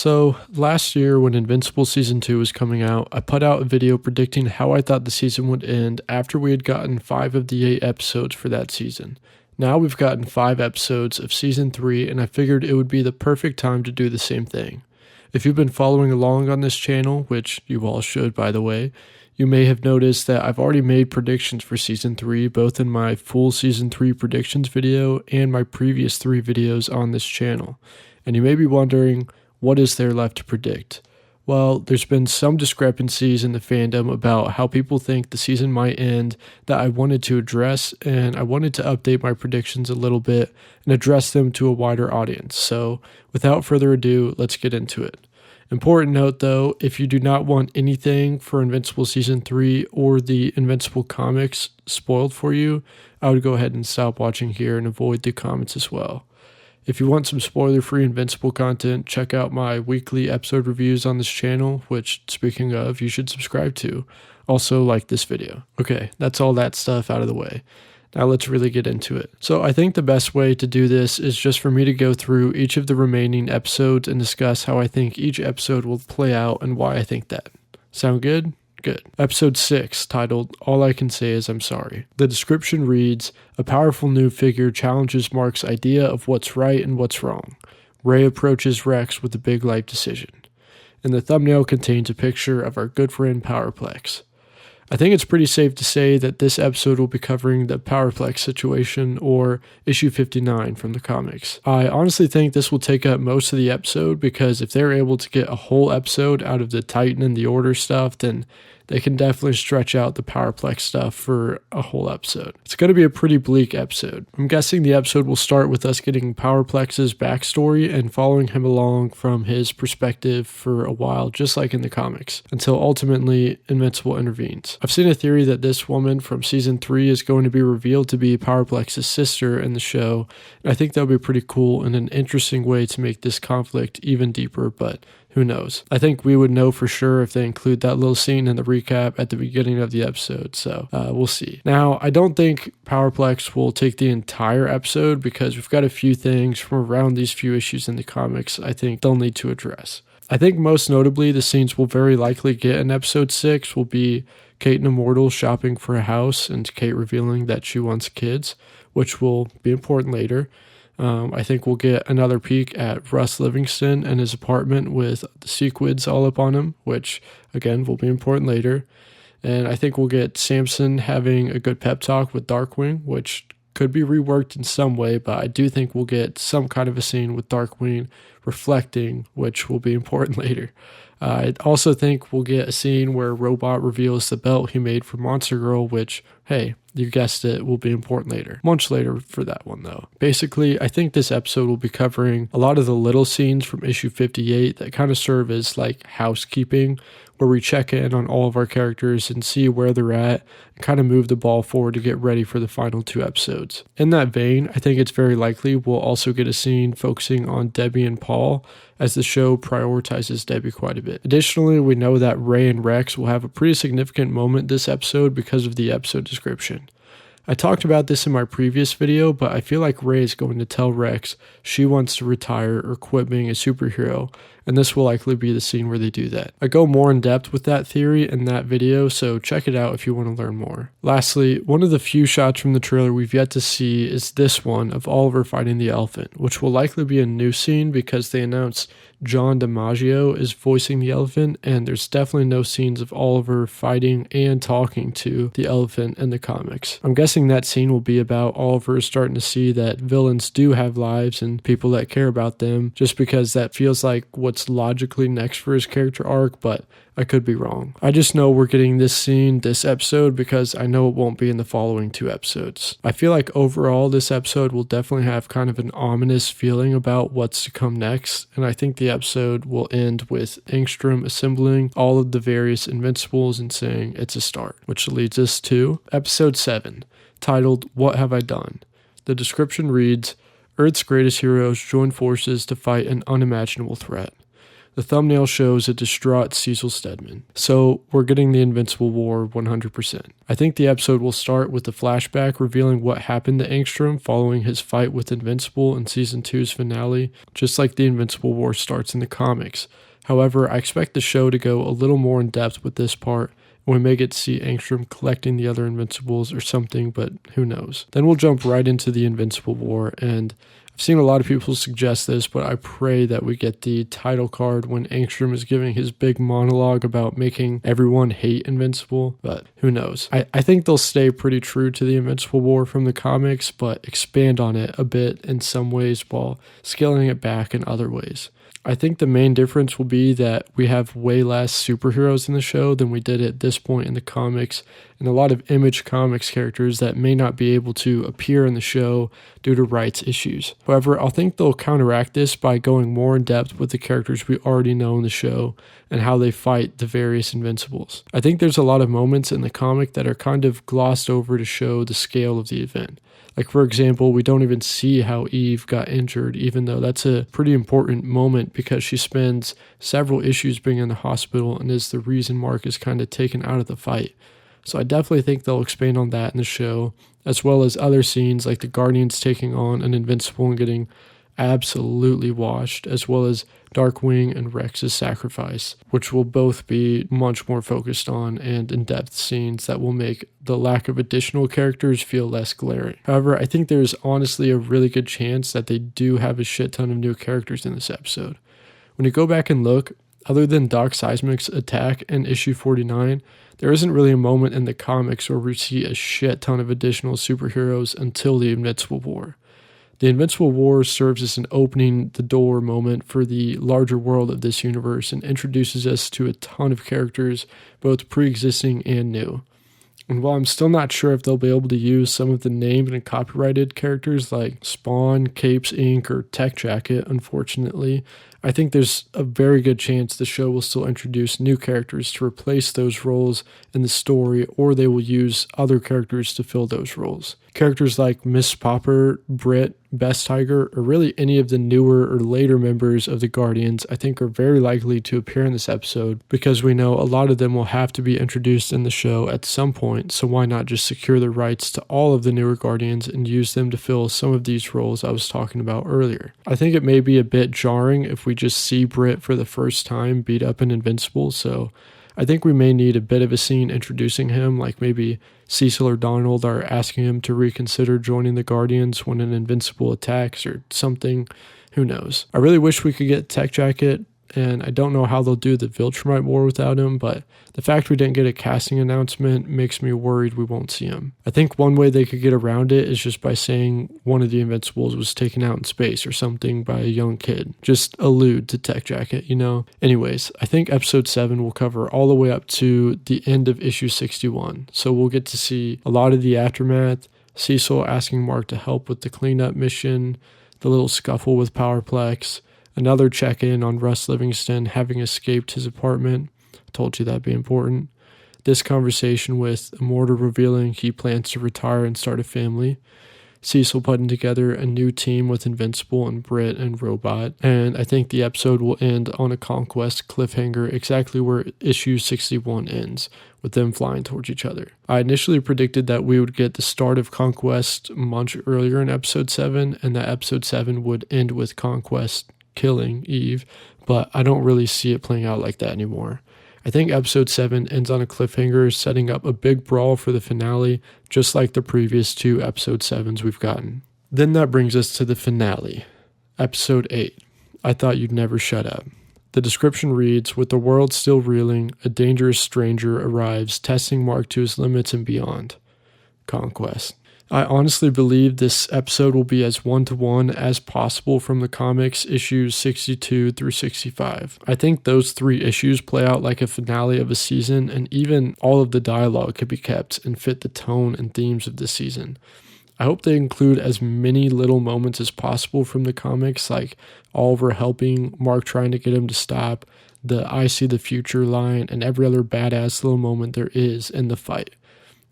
So, last year when Invincible Season 2 was coming out, I put out a video predicting how I thought the season would end after we had gotten 5 of the 8 episodes for that season. Now we've gotten 5 episodes of Season 3, and I figured it would be the perfect time to do the same thing. If you've been following along on this channel, which you all should by the way, you may have noticed that I've already made predictions for Season 3, both in my full Season 3 predictions video and my previous 3 videos on this channel. And you may be wondering, what is there left to predict? Well, there's been some discrepancies in the fandom about how people think the season might end that I wanted to address, and I wanted to update my predictions a little bit and address them to a wider audience. So, without further ado, let's get into it. Important note though, if you do not want anything for Invincible Season 3 or the Invincible comics spoiled for you, I would go ahead and stop watching here and avoid the comments as well. If you want some spoiler-free Invincible content, check out my weekly episode reviews on this channel, which, speaking of, you should subscribe to. Also, like this video. Okay, that's all that stuff out of the way. Now let's really get into it. So I think the best way to do this is just for me to go through each of the remaining episodes and discuss how I think each episode will play out and why I think that. Sound good? Good. Episode 6, titled, All I Can Say Is I'm Sorry. The description reads, a powerful new figure challenges Mark's idea of what's right and what's wrong. Ray approaches Rex with a big life decision. And the thumbnail contains a picture of our good friend Powerplex. I think it's pretty safe to say that this episode will be covering the Powerplex situation, or issue 59 from the comics. I honestly think this will take up most of the episode, because if they're able to get a whole episode out of the Titan and the Order stuff, then they can definitely stretch out the Powerplex stuff for a whole episode. It's going to be a pretty bleak episode. I'm guessing the episode will start with us getting Powerplex's backstory and following him along from his perspective for a while, just like in the comics, until ultimately Invincible intervenes. I've seen a theory that this woman from Season 3 is going to be revealed to be Powerplex's sister in the show, and I think that would be pretty cool and an interesting way to make this conflict even deeper, but who knows? I think we would know for sure if they include that little scene in the recap at the beginning of the episode, so we'll see. Now, I don't think Powerplex will take the entire episode, because we've got a few things from around these few issues in the comics I think they'll need to address. I think most notably the scenes we'll very likely get in episode 6 will be Kate and Immortal shopping for a house and Kate revealing that she wants kids, which will be important later. I think we'll get another peek at Russ Livingston and his apartment with the sequids all up on him, which, again, will be important later. And I think we'll get Samson having a good pep talk with Darkwing, which could be reworked in some way, but I do think we'll get some kind of a scene with Darkwing reflecting, which will be important later. I also think we'll get a scene where Robot reveals the belt he made for Monster Girl, which, hey, you guessed it, will be important later. Much later for that one, though. Basically, I think this episode will be covering a lot of the little scenes from issue 58 that kind of serve as like housekeeping, where we check in on all of our characters and see where they're at and kind of move the ball forward to get ready for the final 2 episodes. In that vein, I think it's very likely we'll also get a scene focusing on Debbie and Paul, as the show prioritizes Debbie quite a bit. Additionally, we know that Ray and Rex will have a pretty significant moment this episode because of the episode description. I talked about this in my previous video, but I feel like Ray is going to tell Rex she wants to retire or quit being a superhero, and this will likely be the scene where they do that. I go more in depth with that theory in that video, so check it out if you want to learn more. Lastly, one of the few shots from the trailer we've yet to see is this one of Oliver fighting the elephant, which will likely be a new scene because they announced John DiMaggio is voicing the elephant, and there's definitely no scenes of Oliver fighting and talking to the elephant in the comics. I'm guessing that scene will be about Oliver starting to see that villains do have lives and people that care about them, just because that feels like what's logically next for his character arc, but I could be wrong. I just know we're getting this scene this episode because I know it won't be in the following 2 episodes. I feel like overall this episode will definitely have kind of an ominous feeling about what's to come next, and I think the episode will end with Engstrom assembling all of the various Invincibles and saying it's a start, which leads us to episode 7, titled What Have I Done? The description reads, Earth's greatest heroes join forces to fight an unimaginable threat. The thumbnail shows a distraught Cecil Stedman. So we're getting the Invincible War 100%. I think the episode will start with the flashback revealing what happened to Angstrom following his fight with Invincible in Season 2's finale, just like the Invincible War starts in the comics. However, I expect the show to go a little more in depth with this part, and we may get to see Angstrom collecting the other Invincibles or something, but who knows. Then we'll jump right into the Invincible War, and I've seen a lot of people suggest this, but I pray that we get the title card when Angstrom is giving his big monologue about making everyone hate Invincible, but who knows. I think they'll stay pretty true to the Invincible War from the comics, but expand on it a bit in some ways while scaling it back in other ways. I think the main difference will be that we have way less superheroes in the show than we did at this point in the comics, and a lot of Image Comics characters that may not be able to appear in the show due to rights issues. However, I think they'll counteract this by going more in depth with the characters we already know in the show and how they fight the various Invincibles. I think there's a lot of moments in the comic that are kind of glossed over to show the scale of the event. Like, for example, we don't even see how Eve got injured, even though that's a pretty important moment because she spends several issues being in the hospital and is the reason Mark is kind of taken out of the fight. So I definitely think they'll expand on that in the show, as well as other scenes like the Guardians taking on an Invincible and getting absolutely washed, as well as Darkwing and Rex's sacrifice, which will both be much more focused on and in-depth scenes that will make the lack of additional characters feel less glaring. However, I think there's honestly a really good chance that they do have a shit ton of new characters in this episode. When you go back and look, other than Doc Seismic's attack in issue 49, there isn't really a moment in the comics where we see a shit ton of additional superheroes until the Invincible War. The Invincible War serves as an opening the door moment for the larger world of this universe and introduces us to a ton of characters, both pre-existing and new. And while I'm still not sure if they'll be able to use some of the named and copyrighted characters like Spawn, Capes Inc., or Tech Jacket, unfortunately, I think there's a very good chance the show will still introduce new characters to replace those roles in the story, or they will use other characters to fill those roles. Characters like Miss Popper, Brit, Best Tiger, or really any of the newer or later members of the Guardians, I think are very likely to appear in this episode because we know a lot of them will have to be introduced in the show at some point, so why not just secure the rights to all of the newer Guardians and use them to fill some of these roles I was talking about earlier. I think it may be a bit jarring if we just see Brit for the first time beat up an Invincible, so I think we may need a bit of a scene introducing him, like maybe Cecil or Donald are asking him to reconsider joining the Guardians when an Invincible attacks or something. Who knows? I really wish we could get Tech Jacket, and I don't know how they'll do the Viltrumite War without him, but the fact we didn't get a casting announcement makes me worried we won't see him. I think one way they could get around it is just by saying one of the Invincibles was taken out in space or something by a young kid. Just allude to Tech Jacket, you know? Anyways, I think episode 7 will cover all the way up to the end of issue 61, so we'll get to see a lot of the aftermath, Cecil asking Mark to help with the cleanup mission, the little scuffle with Powerplex, another check-in on Russ Livingston having escaped his apartment. I told you that'd be important. This conversation with Immortal revealing he plans to retire and start a family. Cecil putting together a new team with Invincible and Brit and Robot. And I think the episode will end on a Conquest cliffhanger exactly where issue 61 ends, with them flying towards each other. I initially predicted that we would get the start of Conquest much earlier in episode 7, and that episode 7 would end with Conquest killing Eve, but I don't really see it playing out like that anymore. I think episode 7 ends on a cliffhanger, setting up a big brawl for the finale, just like the previous 2 episode 7s we've gotten. Then that brings us to the finale. Episode 8, I Thought You'd Never Shut Up. The description reads, with the world still reeling, a dangerous stranger arrives, testing Mark to his limits and beyond. Conquest. I honestly believe this episode will be as one-to-one as possible from the comics issues 62 through 65. I think those 3 issues play out like a finale of a season, and even all of the dialogue could be kept and fit the tone and themes of the season. I hope they include as many little moments as possible from the comics, like Oliver helping Mark trying to get him to stop, the I see the future line, and every other badass little moment there is in the fight.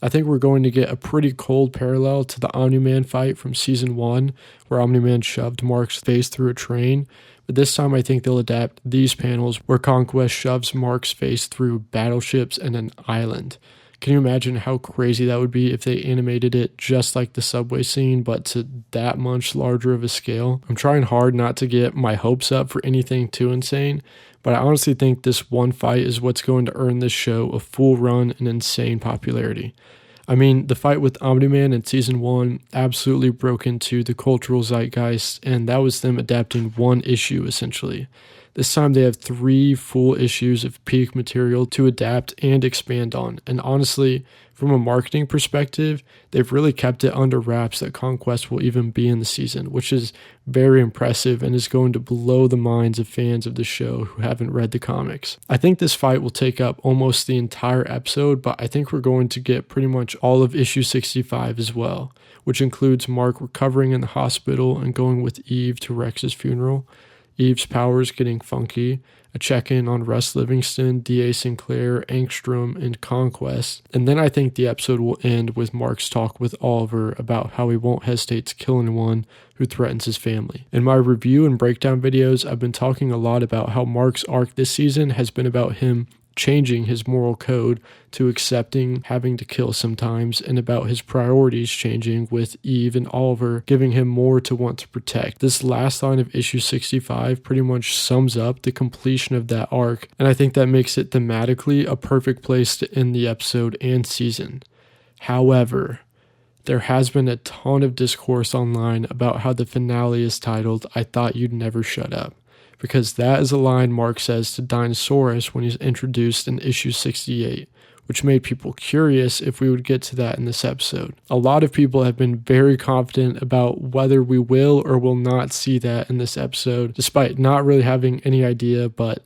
I think we're going to get a pretty cold parallel to the Omni-Man fight from season 1, where Omni-Man shoved Mark's face through a train. But this time I think they'll adapt these panels where Conquest shoves Mark's face through battleships and an island. Can you imagine how crazy that would be if they animated it just like the subway scene, but to that much larger of a scale? I'm trying hard not to get my hopes up for anything too insane, but I honestly think this one fight is what's going to earn this show a full run and insane popularity. I mean, the fight with Omni-Man in season 1 absolutely broke into the cultural zeitgeist, and that was them adapting one issue essentially. This time they have 3 full issues of peak material to adapt and expand on, and honestly, from a marketing perspective, they've really kept it under wraps that Conquest will even be in the season, which is very impressive and is going to blow the minds of fans of the show who haven't read the comics. I think this fight will take up almost the entire episode, but I think we're going to get pretty much all of issue 65 as well, which includes Mark recovering in the hospital and going with Eve to Rex's funeral, Eve's powers getting funky, a check-in on Russ Livingston, D.A. Sinclair, Angstrom, and Conquest, and then I think the episode will end with Mark's talk with Oliver about how he won't hesitate to kill anyone who threatens his family. In my review and breakdown videos, I've been talking a lot about how Mark's arc this season has been about him changing his moral code to accepting having to kill sometimes, and about his priorities changing with Eve and Oliver giving him more to want to protect. This last line of issue 65 pretty much sums up the completion of that arc, and I think that makes it thematically a perfect place to end the episode and season. However, there has been a ton of discourse online about how the finale is titled, "I Thought You'd Never Shut Up," because that is a line Mark says to Dinosaurus when he's introduced in issue 68, which made people curious if we would get to that in this episode. A lot of people have been very confident about whether we will or will not see that in this episode, despite not really having any idea, but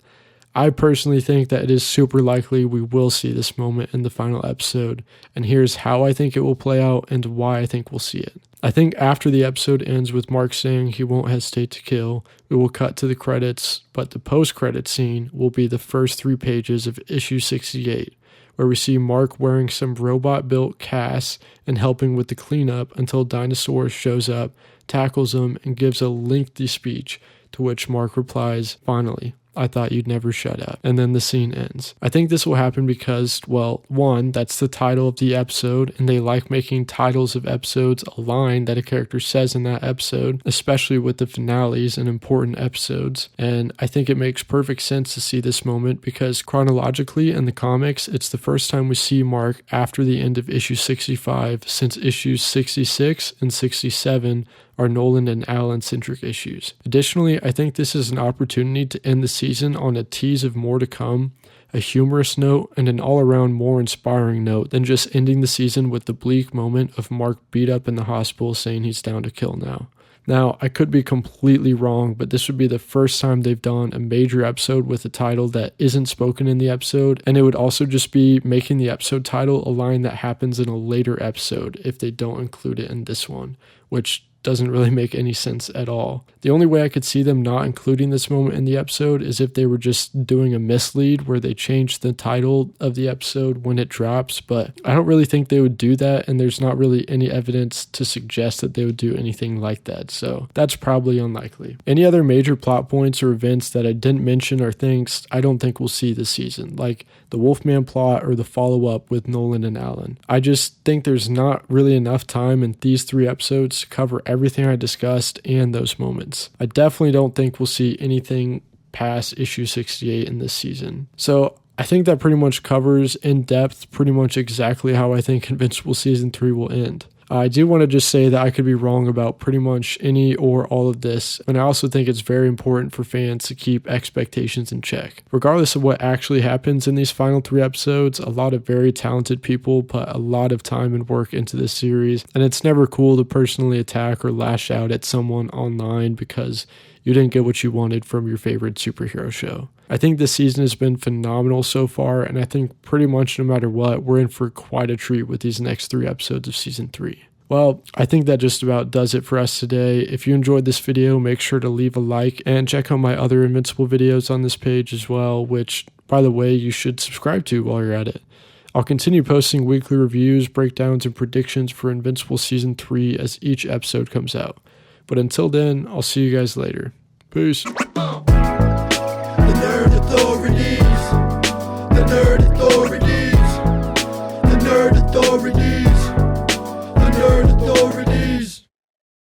I personally think that it is super likely we will see this moment in the final episode, and here's how I think it will play out and why I think we'll see it. I think after the episode ends with Mark saying he won't hesitate to kill, we will cut to the credits, but the post-credit scene will be the first 3 pages of issue 68, where we see Mark wearing some robot-built casts and helping with the cleanup until Dinosaurus shows up, tackles him, and gives a lengthy speech, to which Mark replies, "Finally, I thought you'd never shut up," and then the scene ends. I think this will happen because, well, one, that's the title of the episode, and they like making titles of episodes a line that a character says in that episode, especially with the finales and important episodes, and I think it makes perfect sense to see this moment because chronologically in the comics, it's the first time we see Mark after the end of issue 65 since issues 66 and 67 are Nolan and Alan-centric issues. Additionally, I think this is an opportunity to end the season on a tease of more to come, a humorous note, and an all-around more inspiring note than just ending the season with the bleak moment of Mark beat up in the hospital saying he's down to kill now. Now, I could be completely wrong, but this would be the first time they've done a major episode with a title that isn't spoken in the episode, and it would also just be making the episode title a line that happens in a later episode if they don't include it in this one, which doesn't really make any sense at all. The only way I could see them not including this moment in the episode is if they were just doing a mislead where they changed the title of the episode when it drops, but I don't really think they would do that, and there's not really any evidence to suggest that they would do anything like that, so that's probably unlikely. Any other major plot points or events that I didn't mention are things I don't think we'll see this season, like the Wolfman plot or the follow-up with Nolan and Alan. I just think there's not really enough time in these 3 episodes to cover everything I discussed and those moments. I definitely don't think we'll see anything past issue 68 in this season. So I think that pretty much covers in depth pretty much exactly how I think Invincible Season 3 will end. I do want to just say that I could be wrong about pretty much any or all of this, and I also think it's very important for fans to keep expectations in check. Regardless of what actually happens in these final 3 episodes, a lot of very talented people put a lot of time and work into this series, and it's never cool to personally attack or lash out at someone online because you didn't get what you wanted from your favorite superhero show. I think this season has been phenomenal so far, and I think pretty much no matter what, we're in for quite a treat with these next 3 episodes of Season 3. Well, I think that just about does it for us today. If you enjoyed this video, make sure to leave a like and check out my other Invincible videos on this page as well, which, by the way, you should subscribe to while you're at it. I'll continue posting weekly reviews, breakdowns, and predictions for Invincible Season 3 as each episode comes out. But until then, I'll see you guys later. Peace.